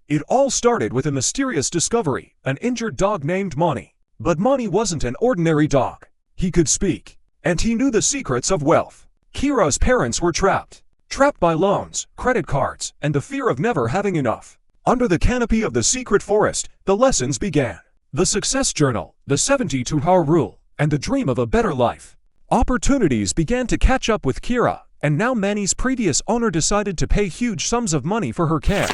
It all started with a mysterious discovery, an injured dog named Money. But Money wasn't an ordinary dog. He could speak, and he knew the secrets of wealth. Kira's parents were trapped by loans, credit cards, and the fear of never having enough. Under the canopy of the secret forest, the lessons began. The success journal, the 72-hour rule, and the dream of a better life. Opportunities began to catch up with Kira, and now Manny's previous owner decided to pay huge sums of money for her care.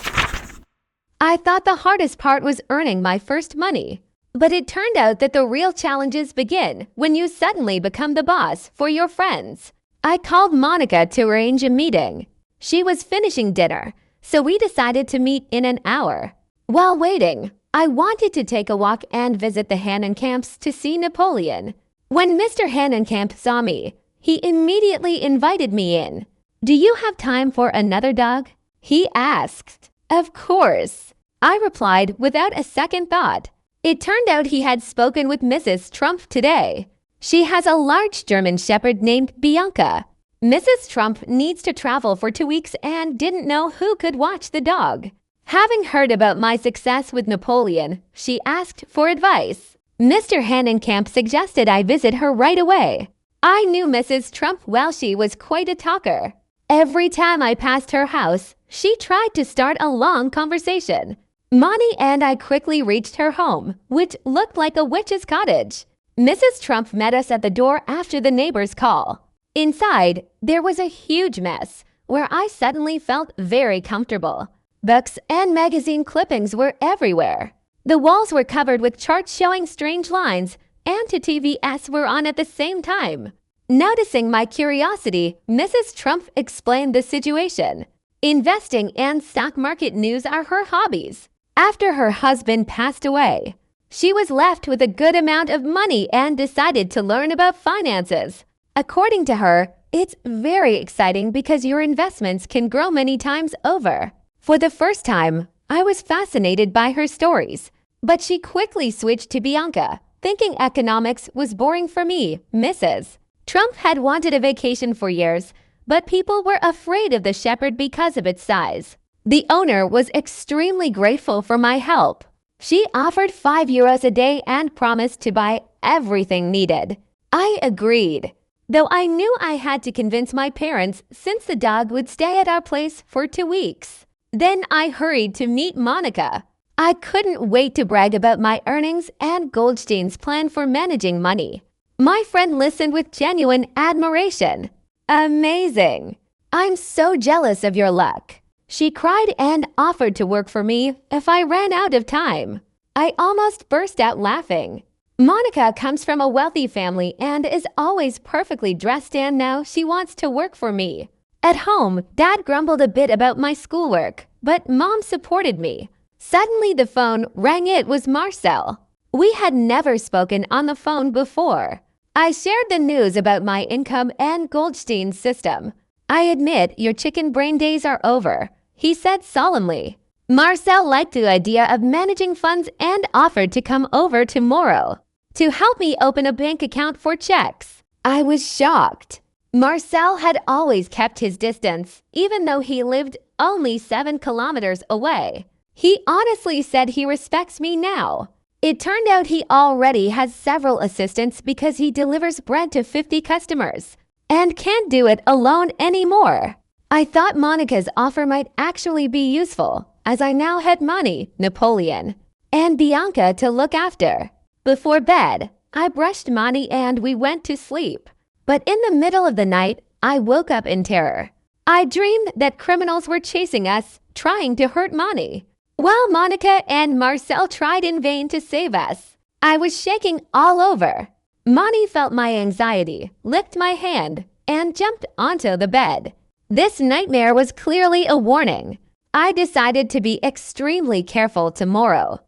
I thought the hardest part was earning my first money. But it turned out that the real challenges begin when you suddenly become the boss for your friends. I called Monica to arrange a meeting. She was finishing dinner, so we decided to meet in an hour. While waiting, I wanted to take a walk and visit the Hahnenkamps to see Napoleon. When Mr. Hahnenkamp saw me, he immediately invited me in. "Do you have time for another dog?" he asked. "Of course," I replied without a second thought. It turned out he had spoken with Mrs. Trump today. She has a large German Shepherd named Bianca. Mrs. Trump needs to travel for 2 weeks and didn't know who could watch the dog. Having heard about my success with Napoleon, she asked for advice. Mr. Hahnenkamp suggested I visit her right away. I knew Mrs. Trump well. She was quite a talker. Every time I passed her house, she tried to start a long conversation. Monty and I quickly reached her home, which looked like a witch's cottage. Mrs. Trump met us at the door after the neighbor's call. Inside, there was a huge mess, where I suddenly felt very comfortable. Books and magazine clippings were everywhere. The walls were covered with charts showing strange lines, and two TVs were on at the same time. Noticing my curiosity, Mrs. Trump explained the situation. Investing and stock market news are her hobbies. After her husband passed away, she was left with a good amount of money and decided to learn about finances. According to her, it's very exciting because your investments can grow many times over. For the first time, I was fascinated by her stories, but she quickly switched to Bianca, thinking economics was boring for me, Mrs. Trump had wanted a vacation for years, but people were afraid of the Shepherd because of its size. The owner was extremely grateful for my help. She offered €5 a day and promised to buy everything needed. I agreed, though I knew I had to convince my parents since the dog would stay at our place for 2 weeks. Then I hurried to meet Monica. I couldn't wait to brag about my earnings and Goldstein's plan for managing money. My friend listened with genuine admiration. "Amazing! I'm so jealous of your luck." She cried and offered to work for me if I ran out of time. I almost burst out laughing. Monica comes from a wealthy family and is always perfectly dressed, and now she wants to work for me. At home, Dad grumbled a bit about my schoolwork, but Mom supported me. Suddenly the phone rang. It was Marcel. We had never spoken on the phone before. I shared the news about my income and Goldstein's system. "I admit your chicken brain days are over," he said solemnly. Marcel liked the idea of managing funds and offered to come over tomorrow to help me open a bank account for checks. I was shocked. Marcel had always kept his distance, even though he lived only 7 kilometers away. He honestly said he respects me now. It turned out he already has several assistants because he delivers bread to 50 customers and can't do it alone anymore. I thought Monica's offer might actually be useful, as I now had Money, Napoleon, and Bianca to look after. Before bed, I brushed Money and we went to sleep. But in the middle of the night, I woke up in terror. I dreamed that criminals were chasing us, trying to hurt Money, while Monica and Marcel tried in vain to save us. I was shaking all over. Money felt my anxiety, licked my hand, and jumped onto the bed. This nightmare was clearly a warning. I decided to be extremely careful tomorrow.